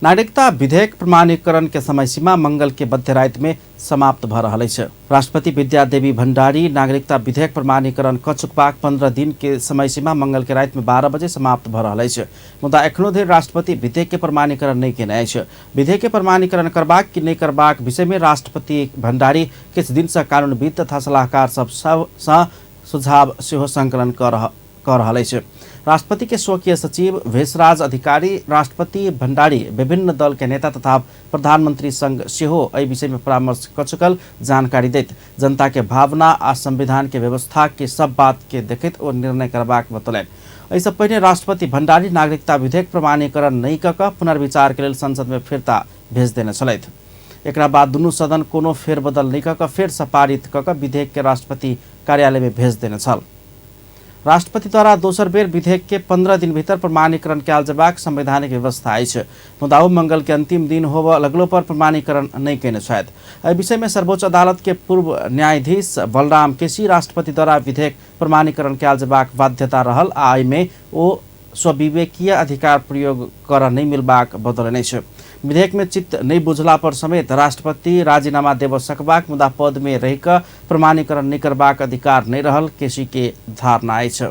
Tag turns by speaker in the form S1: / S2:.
S1: नागरिकता विधेयक प्रमाणीकरण के समय सीमा मंगल के मध्य रात में समाप्त भ रहल अछि। राष्ट्रपति विद्यादेवी भण्डारी नागरिकता विधेयक प्रमाणीकरण क चुकबाक 15 दिन के समय सीमा मंगल के रात में 12 बजे समाप्त भ रहल अछि। मुदा एखनो धरि राष्ट्रपति विधेयक के प्रमाणीकरण नहीं केने अछि। विधेयक के प्रमाणीकरण करबाक कि नहीं करबाक विषय में राष्ट्रपति भण्डारी किछु दिन से कानूनविद तथा सलाहकार सब सुझाव सेहो संकलन कर रहल अछि। राष्ट्रपति के स्वकीय सचिव भेषराज अधिकारी राष्ट्रपति भण्डारी विभिन्न दल के नेता तथा प्रधानमंत्री संग सेहो एहि विषय में परामर्श क चुकल जानकारी दैत जनता के भावना आ संविधान के व्यवस्था के सब बात के देखैत ओ निर्णय करबाक बतौलनि। एहि सँ पहिने राष्ट्रपति भण्डारी नागरिकता विधेयक प्रमाणीकरण नहीं क पुनर्विचार के लेल संसद में फिरता भेज देने छलथि। एकरा बाद दुनू सदन कोनो फेरबदल नहीं क फेर सँ पारित क विधेयक के राष्ट्रपति कार्यालय में भेज देने छल। राष्ट्रपति द्वारा दोसर बेर विधेयक के 15 दिन भीतर प्रमाणीकरण कयल जेबाक संवैधानिक व्यवस्था अछि। मुदा ओ मंगल के अंतिम दिन होबय लगलो पर प्रमाणीकरण नहीं केने छथि। एहि विषय में सर्वोच्च अदालत के पूर्व न्यायाधीश बलराम केसी राष्ट्रपति द्वारा विधेयक प्रमाणीकरण कयल जेबाक बाध्यता रहल आ एहि में ओ स्वविवेकीय अधिकार प्रयोग कर नहीं मिलबाक बतौलनि अछि। विधेयक में चित्त नहीं बुझला पर समेत राष्ट्रपति राजीनामा देव सकबाक मुदा पद में रहि प्रमाणीकरण नहीं करबाक अधिकार नहीं रहल केसी के धारणा अछि।